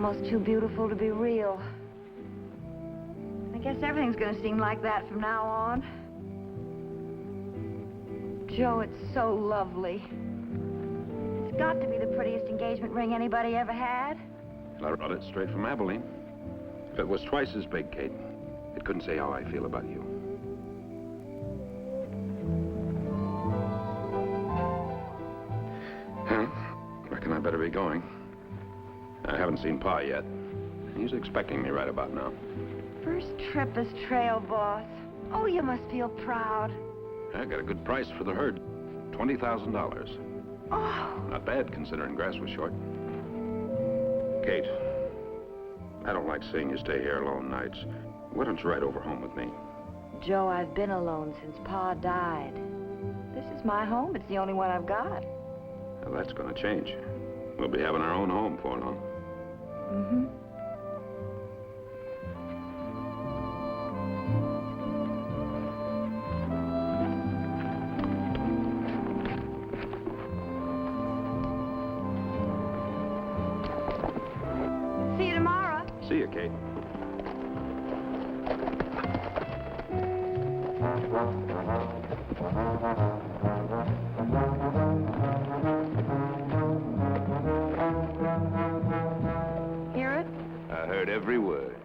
almost too beautiful to be real. I guess everything's gonna seem like that from now on. Joe, it's so lovely. It's got to be the prettiest engagement ring anybody ever had. I brought it straight from Abilene. If it was twice as big, Kate, it couldn't say how I feel about you. Well, reckon I better be going. I haven't seen Pa yet. He's expecting me right about now. First trip as trail boss. Oh, you must feel proud. I got a good price for the herd. $20,000. Oh. Not bad, considering grass was short. Kate, I don't like seeing you stay here alone nights. Why don't you ride over home with me? Joe, I've been alone since Pa died. This is my home. It's the only one I've got. Well, that's gonna change. We'll be having our own home before long. Mm-hmm. See you tomorrow. See you, Kate. Hear it? I heard every word.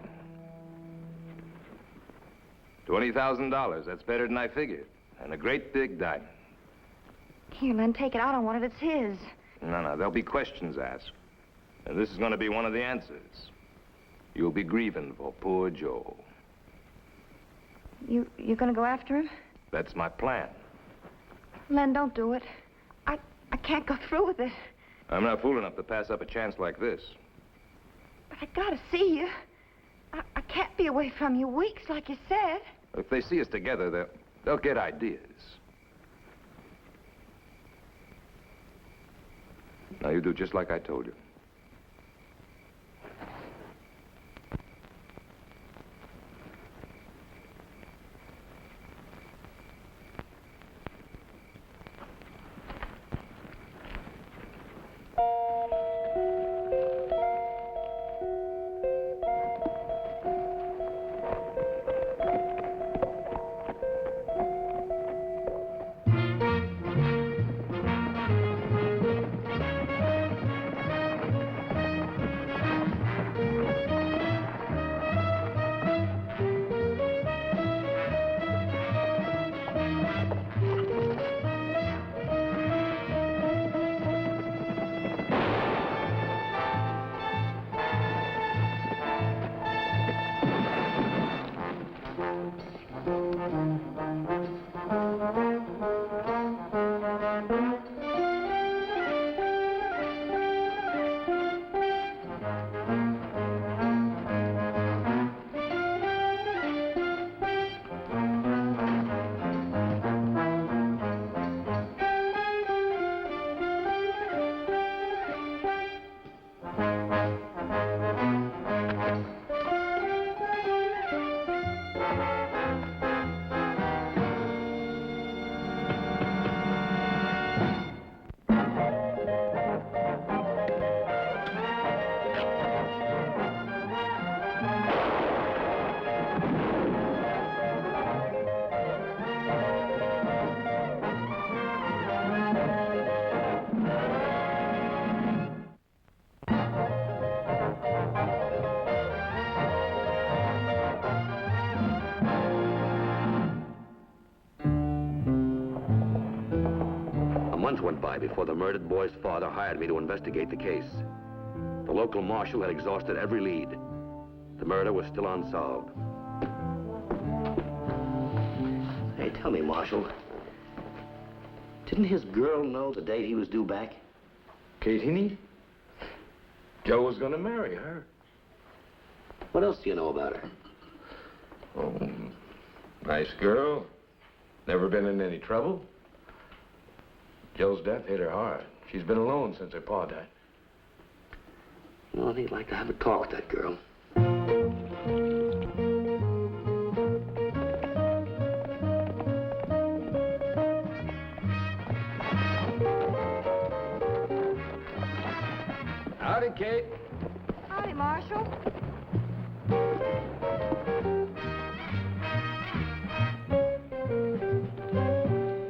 $20,000, that's better than I figured. And a great big diamond. Here, Len, take it. I don't want it. It's his. No, there'll be questions asked. And this is going to be one of the answers. You'll be grieving for poor Joe. You're gonna go after him? That's my plan. Len, don't do it. I can't go through with it. I'm not fool enough to pass up a chance like this. But I gotta see you. I can't be away from you weeks, like you said. If they see us together, they'll get ideas. Now, you do just like I told you. Months went by before the murdered boy's father hired me to investigate the case. The local marshal had exhausted every lead. The murder was still unsolved. Hey, tell me, Marshal, didn't his girl know the date he was due back? Kate Heaney? Joe was gonna marry her. What else do you know about her? Oh, nice girl. Never been in any trouble. Joe's death hit her hard. She's been alone since her pa died. Well, I think I'd like to have a talk with that girl. Howdy, Kate. Howdy, Marshal?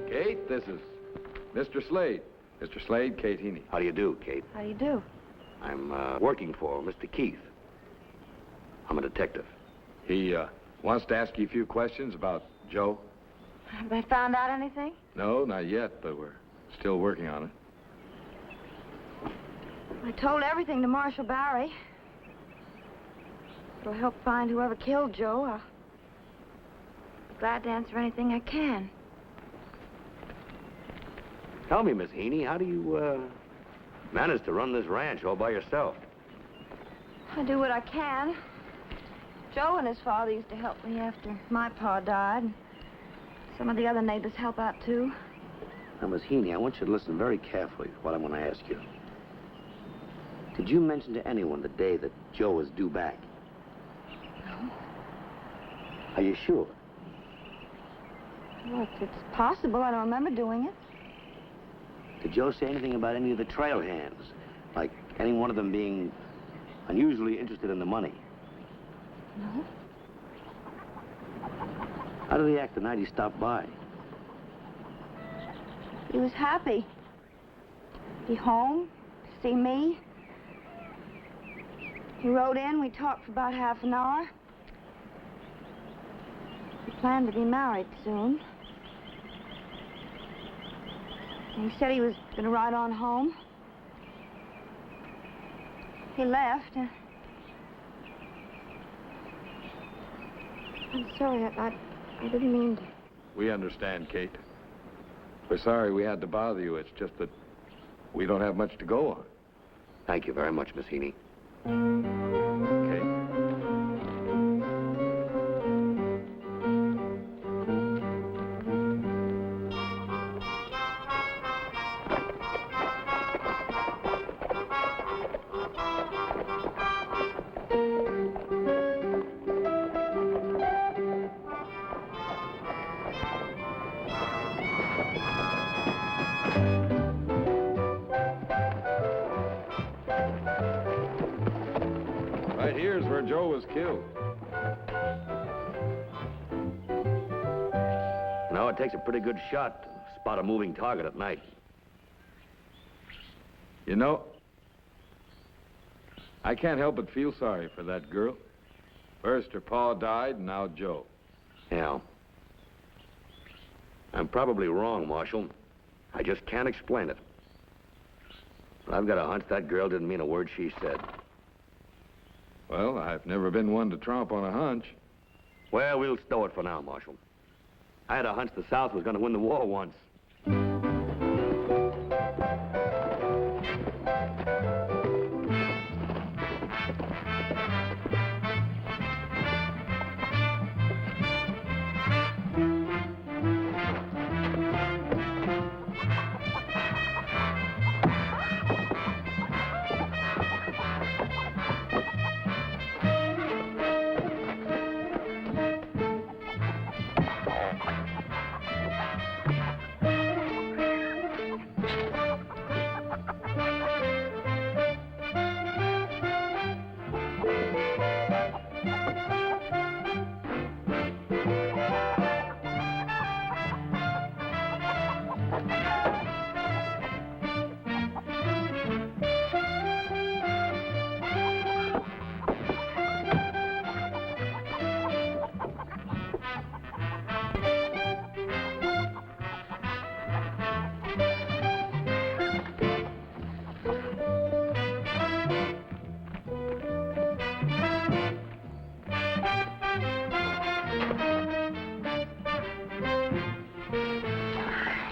Kate, this is Mr. Slade. Mr. Slade, Kate Heaney. How do you do, Kate? How do you do? I'm working for Mr. Keith. I'm a detective. He wants to ask you a few questions about Joe. Have they found out anything? No, not yet, but we're still working on it. I told everything to Marshal Barry. It'll help find whoever killed Joe. I'll be glad to answer anything I can. Tell me, Miss Heaney, how do you manage to run this ranch all by yourself? I do what I can. Joe and his father used to help me after my pa died. Some of the other neighbors help out, too. Now, Miss Heaney, I want you to listen very carefully to what I'm going to ask you. Did you mention to anyone the day that Joe was due back? No. Are you sure? Well, it's possible. I don't remember doing it. Did Joe say anything about any of the trail hands? Like any one of them being unusually interested in the money? No. How did he act the night he stopped by? He was happy. Be home, see me. He rode in. We talked for about half an hour. We planned to be married soon. And he said he was going to ride on home. He left. I'm sorry. I didn't mean to. We understand, Kate. We're sorry we had to bother you. It's just that we don't have much to go on. Thank you very much, Miss Heaney. Okay. Right here's where Joe was killed. No, it takes a pretty good shot to spot a moving target at night. You know, I can't help but feel sorry for that girl. First her pa died, and now Joe. Yeah. I'm probably wrong, Marshal. I just can't explain it. But I've got a hunch that girl didn't mean a word she said. Well, I've never been one to tromp on a hunch. Well, we'll stow it for now, Marshal. I had a hunch the South was going to win the war once.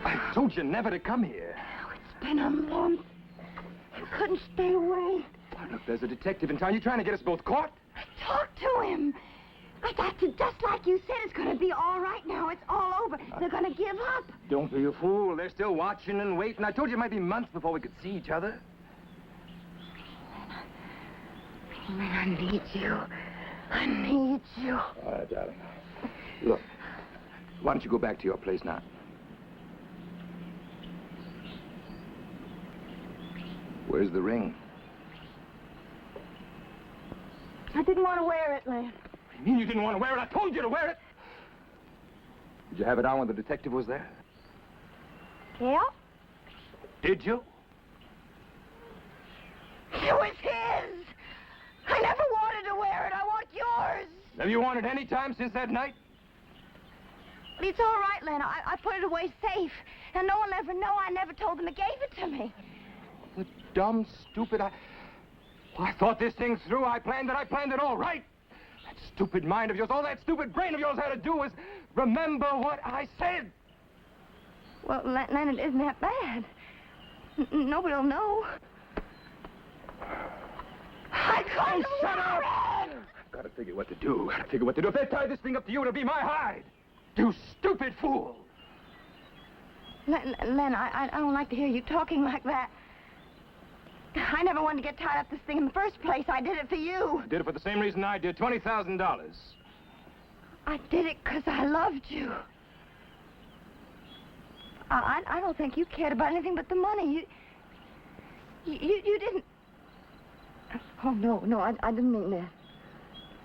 I told you never to come here. Oh, it's been a month. I couldn't stay away. Oh, look, there's a detective in town. You trying to get us both caught? I talked to him. I got to, just like you said, it's going to be all right now. It's all over. They're going to give up. Don't be a fool. They're still watching and waiting. I told you it might be months before we could see each other. Oh, man, I need you. I need you. All right, darling. Look, why don't you go back to your place now? Where's the ring? didn't want to wear it, Len. You mean you didn't want to wear it? I told you to wear it. Did you have it on when the detective was there? Yeah? Did you? It was his. I never wanted to wear it. I want yours. Have you worn it any time since that night? It's all right, Len. I put it away safe. And no one will ever know. I never told them it gave it to me. The dumb, stupid, I thought this thing through. I planned it all right. That stupid mind of yours, all that stupid brain of yours had to do was remember what I said. Well, Len, it isn't that bad. Nobody will know. I couldn't shut up! wear it! I've got to figure what to do. If they tie this thing up to you, it'll be my hide. You stupid fool. Len, I don't like to hear you talking like that. I never wanted to get tied up this thing in the first place. I did it for you. Did it for the same reason I did, $20,000. I did it because I loved you. I don't think you cared about anything but the money. You didn't... Oh, no, I didn't mean that.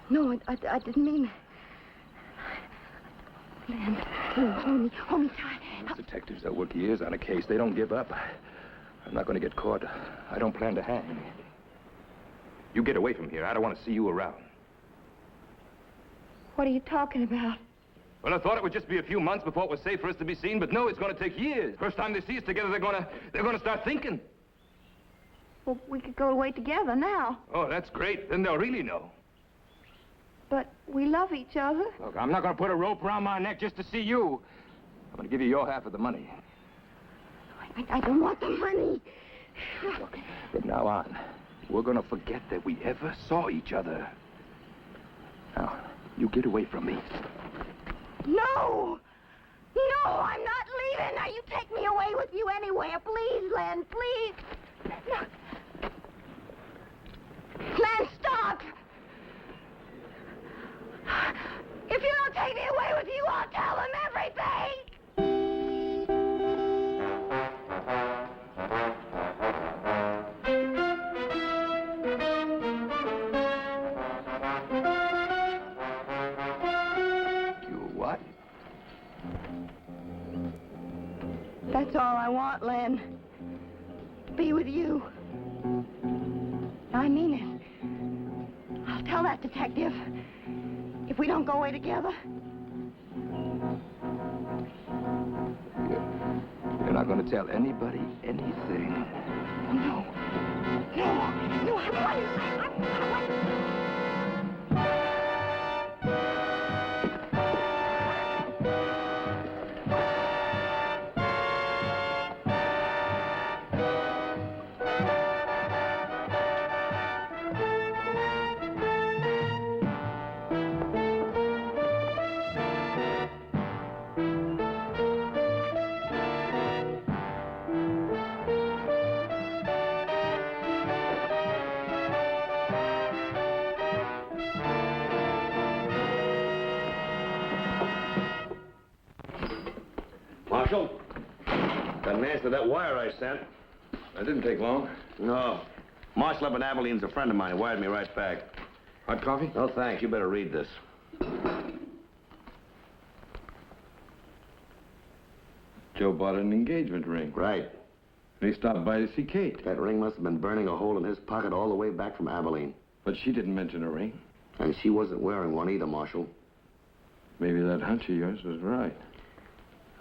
No, I didn't mean that. Len, hold me tight. These detectives that work years on a case, they don't give up. I'm not going to get caught. I don't plan to hang. You get away from here. I don't want to see you around. What are you talking about? Well, I thought it would just be a few months before it was safe for us to be seen, but no, it's going to take years. First time they see us together, they're going to start thinking. Well, we could go away together now. Oh, that's great. Then they'll really know. But we love each other. Look, I'm not going to put a rope around my neck just to see you. I'm going to give you your half of the money. I don't want the money. Look, from now on, we're going to forget that we ever saw each other. Now, you get away from me. No! No, I'm not leaving. Now, you take me away with you anywhere. Please, Len, please. No. Len, stop! If you don't take me away with you, I'll tell them everything! You what? That's all I want, Len. Be with you. I mean it. I'll tell that detective. If we don't go away together. You're not going to tell anybody anything. No. No, I want you. Marshal, got an answer to that wire I sent. That didn't take long. No. Marshal up in Abilene's a friend of mine. He wired me right back. Hot coffee? No, thanks. You better read this. Joe bought an engagement ring. Right. And he stopped by to see Kate. That ring must have been burning a hole in his pocket all the way back from Abilene. But she didn't mention a ring. And she wasn't wearing one either, Marshal. Maybe that hunch of yours was right.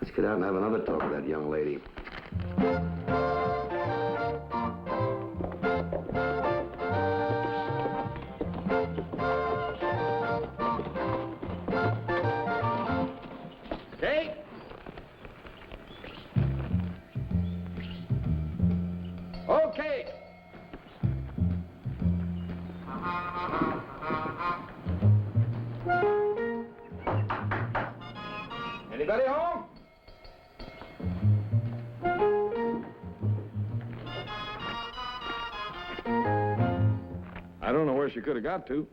Let's get out and have another talk with that young lady. Kate? Okay. Anybody home? I don't know where she could have got to.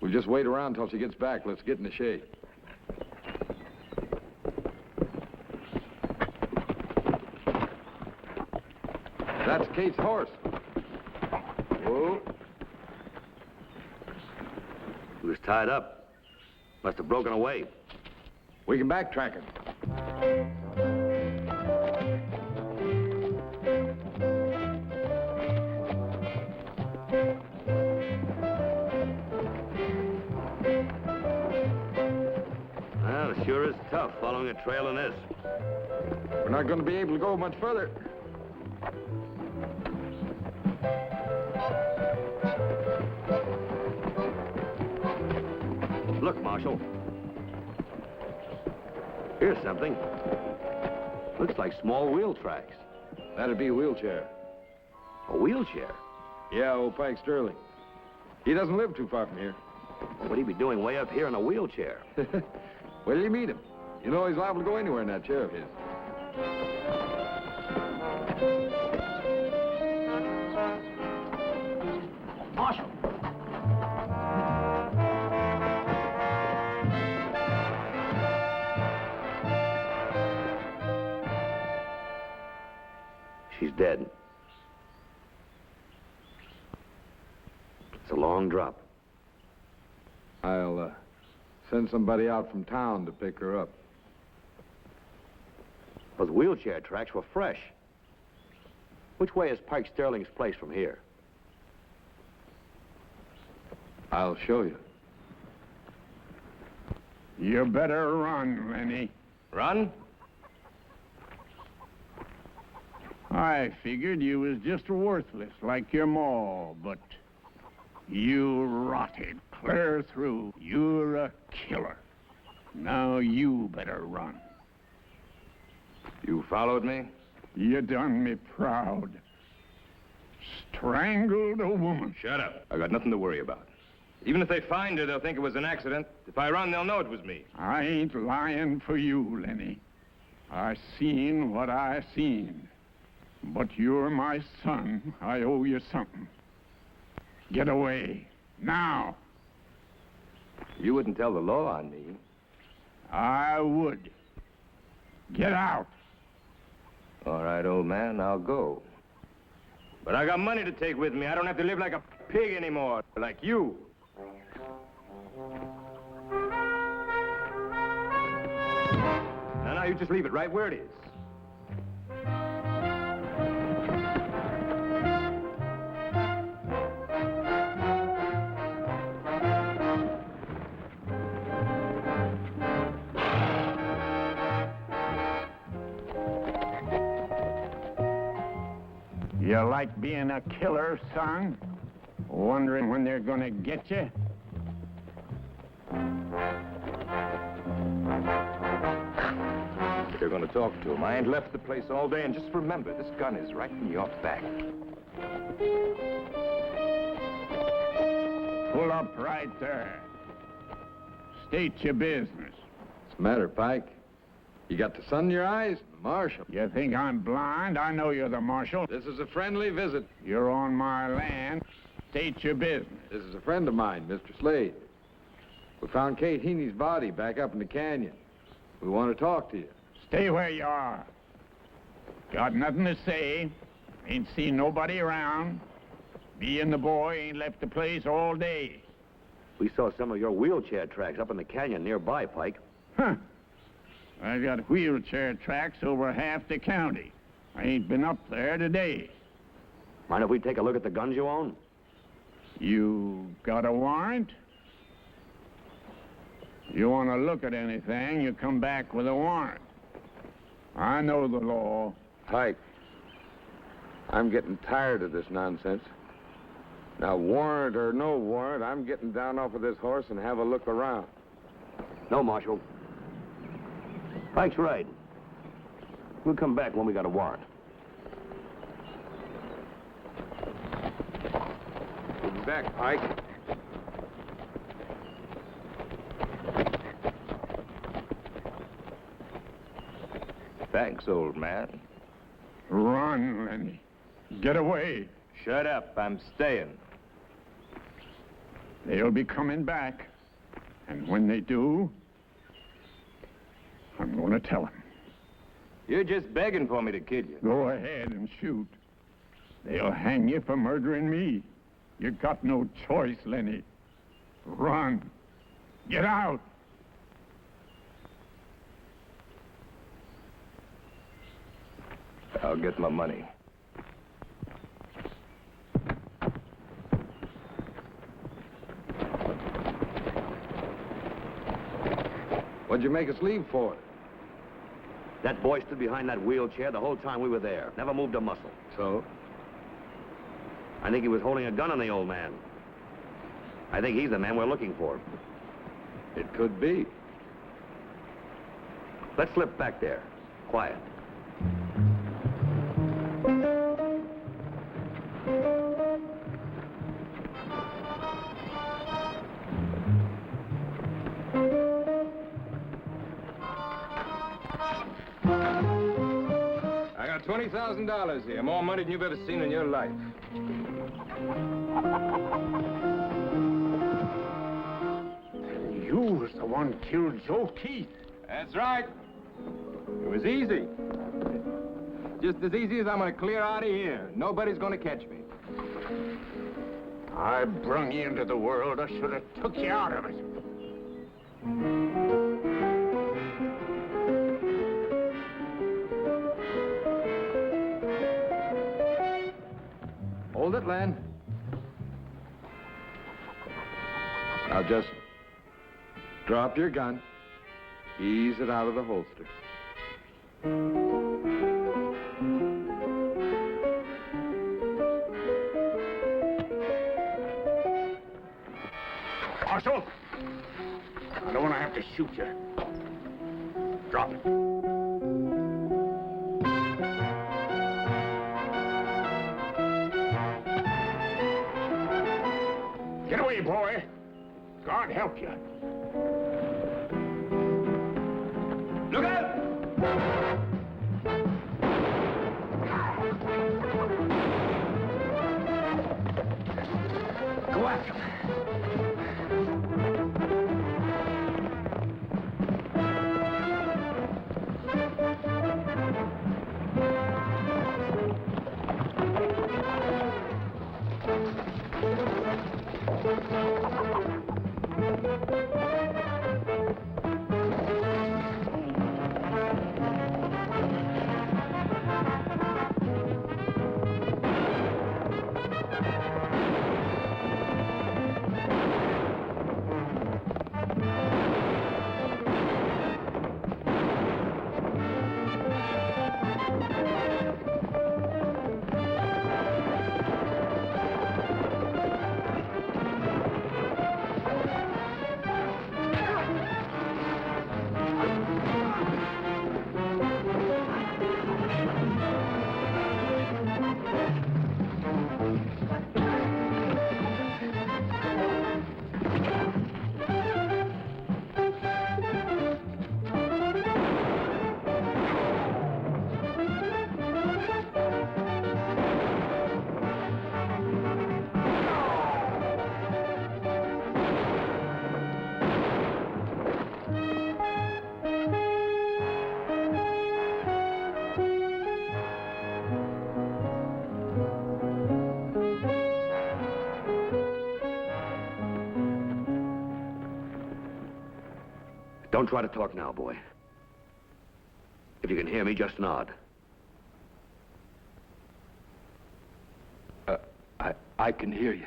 We'll just wait around till she gets back. Let's get in the shade. That's Kate's horse. Oh. tied up. Must have broken away. We can backtrack it. Well, it sure is tough following a trail in this. We're not going to be able to go much further. Look, Marshal. Here's something. Looks like small wheel tracks. That'd be a wheelchair. A wheelchair? Yeah, old Pike Sterling. He doesn't live too far from here. What would he be doing way up here in a wheelchair? Where did you meet him? You know he's liable to go anywhere in that chair of his. Marshal! She's dead. It's a long drop. I'll send somebody out from town to pick her up. Those wheelchair tracks were fresh. Which way is Pike Sterling's place from here? I'll show you. You better run, Lenny. Run? I figured you was just worthless like your ma, but you rotted clear through. You're a killer. Now you better run. You followed me? You done me proud. Strangled a woman. Shut up. I got nothing to worry about. Even if they find her, they'll think it was an accident. If I run, they'll know it was me. I ain't lying for you, Lenny. I seen what I seen. But you're my son. I owe you something. Get away. Now. You wouldn't tell the law on me. I would. Get out. All right, old man, I'll go. But I got money to take with me. I don't have to live like a pig anymore, like you. Now, you just leave it right where it is. You like being a killer, son? Wondering when they're gonna get you? You're going to talk to him. I ain't left the place all day, and just remember, this gun is right in your back. Pull up right there. State your business. What's the matter, Pike? You got the sun in your eyes? Marshal. You think I'm blind? I know you're the marshal. This is a friendly visit. You're on my land. State your business. This is a friend of mine, Mr. Slade. We found Kate Heaney's body back up in the canyon. We want to talk to you. Stay where you are. Got nothing to say. Ain't seen nobody around. Me and the boy ain't left the place all day. We saw some of your wheelchair tracks up in the canyon nearby, Pike. Huh. I got wheelchair tracks over half the county. I ain't been up there today. Mind if we take a look at the guns you own? You got a warrant? You want to look at anything, you come back with a warrant. I know the law. Pike, I'm getting tired of this nonsense. Now, warrant or no warrant, I'm getting down off of this horse and have a look around. No, Marshal. Pike's right. We'll come back when we got a warrant. We'll be back, Pike. Thanks, old man. Run, Lenny. Get away. Shut up. I'm staying. They'll be coming back. And when they do, I'm going to tell them. You're just begging for me to kill you. Go ahead and shoot. They'll hang you for murdering me. You got no choice, Lenny. Run. Get out. I'll get my money. What'd you make us leave for? That boy stood behind that wheelchair the whole time we were there. Never moved a muscle. So? I think he was holding a gun on the old man. I think he's the man we're looking for. It could be. Let's slip back there. Quiet. I got $20,000 here. More money than you've ever seen in your life. You was the one killed Joe Keith. That's right. It was easy. Just as easy as I'm gonna clear out of here. Nobody's gonna catch me. I brung you into the world. I should have took you out of it. Hold it, Len. Now just drop your gun. Ease it out of the holster. Marshal! I don't want to have to shoot you. Drop it. Get away, boy. God help you. Look out! Go after him. Don't try to talk now, boy. If you can hear me, just nod. I can hear you.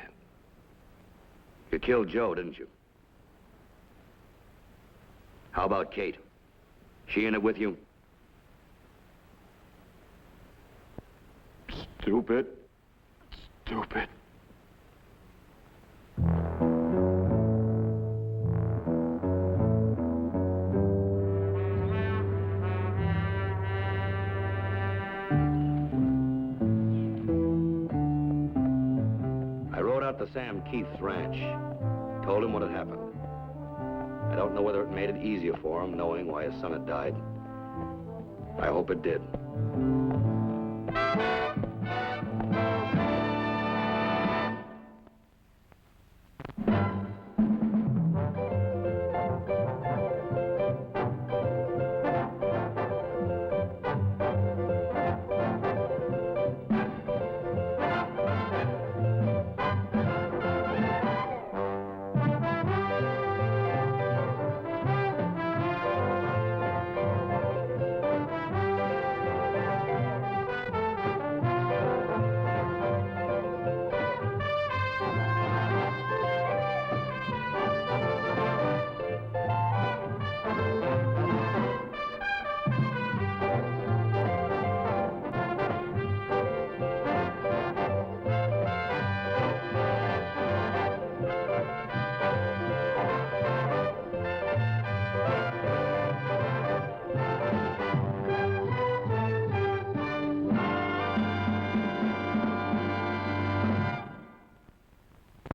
You killed Joe, didn't you? How about Kate? She in it with you? Stupid. Stupid. I rode out to Sam Keith's ranch. Told him what had happened. I don't know whether it made it easier for him knowing why his son had died. I hope it did.